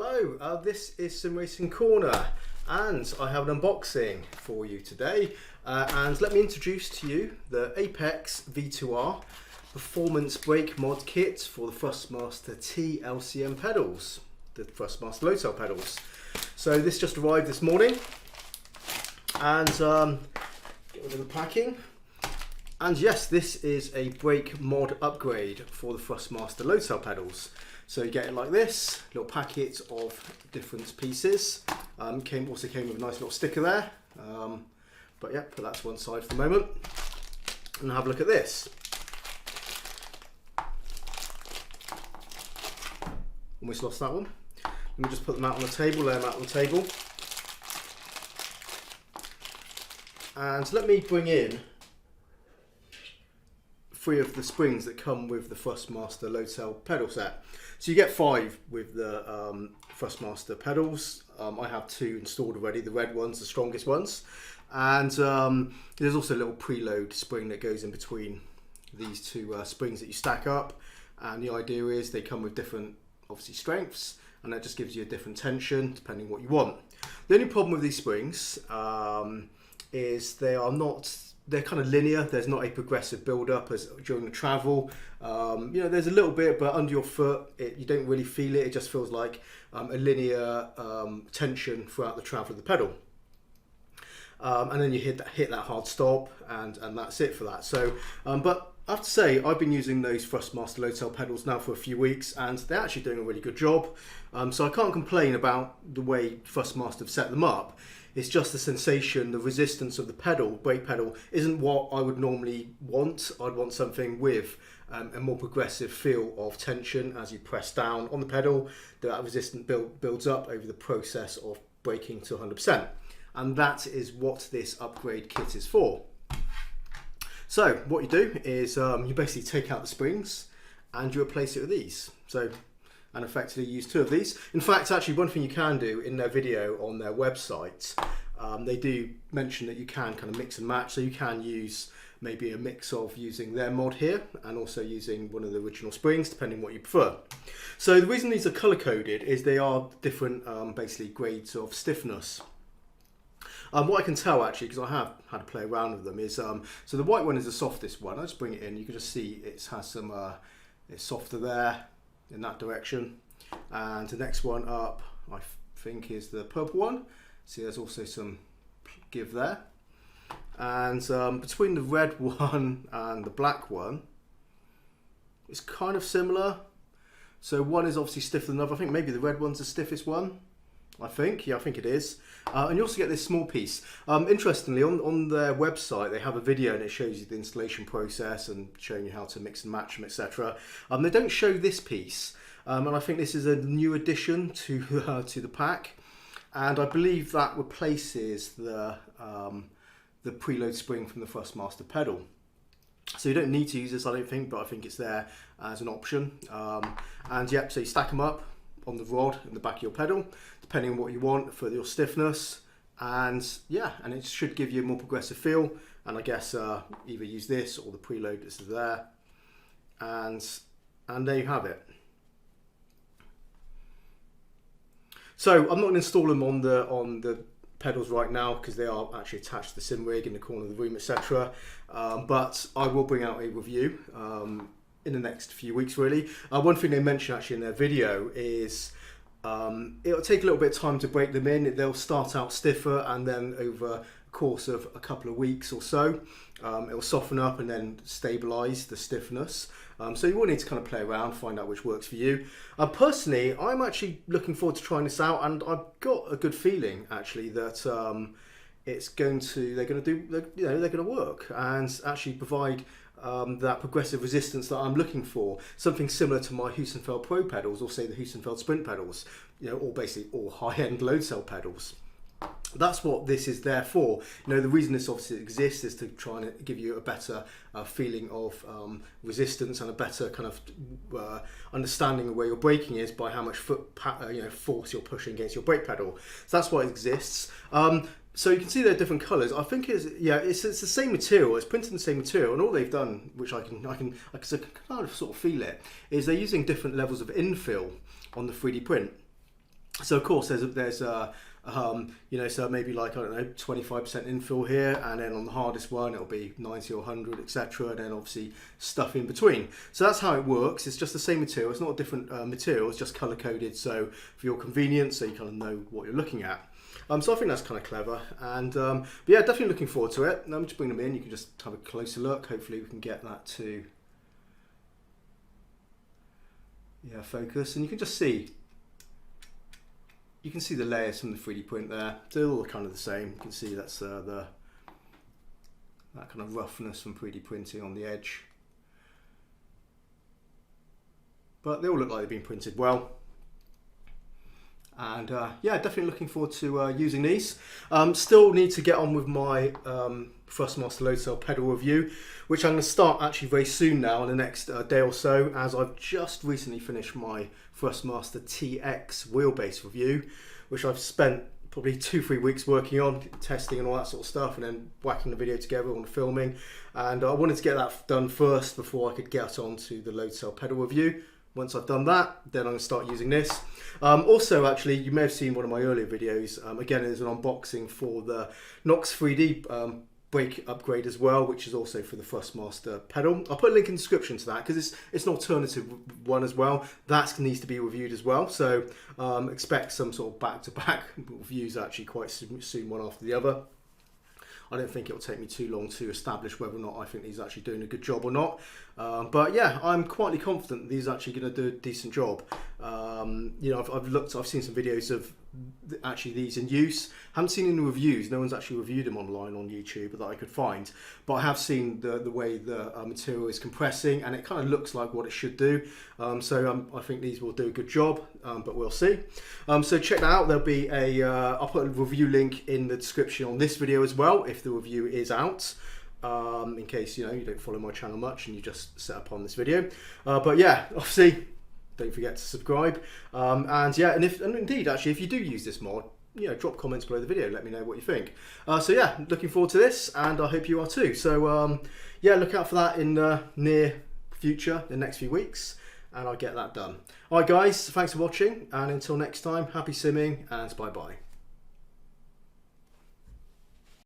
Hello, this is Simracing Corner and I have an unboxing for you today and let me introduce to you the Apex V2R Performance Brake Mod Kit for the Thrustmaster T-LCM pedals, the Thrustmaster low tail pedals. So this just arrived this morning and get rid of the packing. And yes, this is a brake mod upgrade for the Thrustmaster low tail pedals. So you get it like this, little packet of different pieces. Also came with a nice little sticker there. But yeah, put that to one side for the moment. And have a look at this. Almost lost that one. Let me just put them out on the table, lay them out on the table. And let me bring in 3 of the springs that come with the Thrustmaster low tail pedal set. So you get 5 with the Thrustmaster pedals. I have 2 installed already, the red ones, the strongest ones. And there's also a little preload spring that goes in between these 2 springs that you stack up. And the idea is they come with different, obviously, strengths, and that just gives you a different tension depending on what you want. The only problem with these springs is they're kind of linear. There's not a progressive build-up as during the travel. You know, there's a little bit, but under your foot, you don't really feel it. It just feels like a linear tension throughout the travel of the pedal. And then you hit that hard stop, and that's it for that. So, but I have to say, I've been using those Thrustmaster low tail pedals now for a few weeks, and they're actually doing a really good job. So I can't complain about the way Thrustmaster have set them up. It's just the sensation, the resistance of the brake pedal isn't what I would normally want. I'd want something with a more progressive feel of tension as you press down on the pedal. That resistance builds up over the process of braking to 100%. And that is what this upgrade kit is for. So what you do is you basically take out the springs and you replace it with these. And effectively use 2 of these. In fact, actually, one thing you can do in their video on their website, they do mention that you can kind of mix and match. So you can use maybe a mix of using their mod here and also using one of the original springs, depending what you prefer. So the reason these are color coded is they are different, basically grades of stiffness. What I can tell actually, because I have had to play around with them, is so the white one is the softest one. I'll just bring it in. You can just see it has some, it's softer there in that direction, and the next one up I think is the purple one. See, there's also some give there, and between the red one and the black one it's kind of similar. So one is obviously stiffer than the other. I think maybe the red one's the stiffest one. I think it is. And you also get this small piece. Interestingly, on their website, they have a video and it shows you the installation process and showing you how to mix and match them, etc. They don't show this piece, and I think this is a new addition to the pack. And I believe that replaces the preload spring from the Thrustmaster pedal. So you don't need to use this, I don't think, but I think it's there as an option. And yep, so you stack them up on the rod in the back of your pedal, depending on what you want for your stiffness, and yeah, and it should give you a more progressive feel. And I guess either use this or the preload that's there, and there you have it. So I'm not going to install them on the pedals right now because they are actually attached to the sim rig in the corner of the room, etc. But I will bring out a review in the next few weeks, really. One thing they mention actually in their video is it'll take a little bit of time to break them in. They'll start out stiffer, and then over a course of a couple of weeks or so, it'll soften up and then stabilize the stiffness. So you will need to kind of play around, find out which works for you. Personally, I'm actually looking forward to trying this out, and I've got a good feeling actually that they're going to work and actually provide that progressive resistance that I'm looking for. Something similar to my Heusinkveld Pro pedals, or say the Heusinkveld Sprint pedals, or basically all high-end load cell pedals. That's what this is there for. The reason this obviously exists is to try and give you a better feeling of resistance and a better kind of understanding of where your braking is by how much force you're pushing against your brake pedal. So that's why it exists. So you can see they're different colours. I think it's the same material. It's printed in the same material, and all they've done, which I can kind of sort of feel it, is they're using different levels of infill on the 3D print. So of course there's you know, so maybe like, I don't know, 25% infill here, and then on the hardest one it'll be 90 or 100, etc., and then obviously stuff in between. So that's how it works. It's just the same material. It's not a different material. It's just color coded, so for your convenience, so you kind of know what you're looking at. So I think that's kind of clever, and but yeah, definitely looking forward to it. Let me just bring them in. You can just have a closer look. Hopefully we can get that to focus, and you can just see. You can see the layers from the 3D print there. They're all kind of the same. You can see that's that kind of roughness from 3D printing on the edge. But they all look like they've been printed well. And yeah, definitely looking forward to using these. Still need to get on with my Thrustmaster load cell pedal review, which I'm going to start actually very soon now, in the next day or so, as I've just recently finished my Thrustmaster TX wheelbase review, which I've spent probably 2-3 weeks working on, testing and all that sort of stuff, and then whacking the video together on the filming. And I wanted to get that done first before I could get on to the load cell pedal review. Once I've done that, then I'm going to start using this. Also, actually, you may have seen one of my earlier videos. Again, there's an unboxing for the Nox 3D brake upgrade as well, which is also for the Thrustmaster pedal. I'll put a link in the description to that, because it's an alternative one as well. That needs to be reviewed as well. So expect some sort of back-to-back reviews actually quite soon, one after the other. I don't think it'll take me too long to establish whether or not I think these are actually doing a good job or not. But yeah, I'm quietly confident these are actually going to do a decent job. You know, I've seen some videos of actually these in use. Haven't seen any reviews. No one's actually reviewed them online on YouTube that I could find. But I have seen the way the material is compressing, and it kind of looks like what it should do. So I think these will do a good job, but we'll see. So check that out. There'll be I'll put a review link in the description on this video as well, if the review is out. In case you don't follow my channel much and you just set up on this video. But yeah, obviously, don't forget to subscribe. And yeah, and indeed, actually, if you do use this mod, drop comments below the video. Let me know what you think. So yeah, looking forward to this, and I hope you are too. So yeah, look out for that in the near future, the next few weeks, and I'll get that done. All right, guys, thanks for watching, and until next time, happy simming, and bye bye.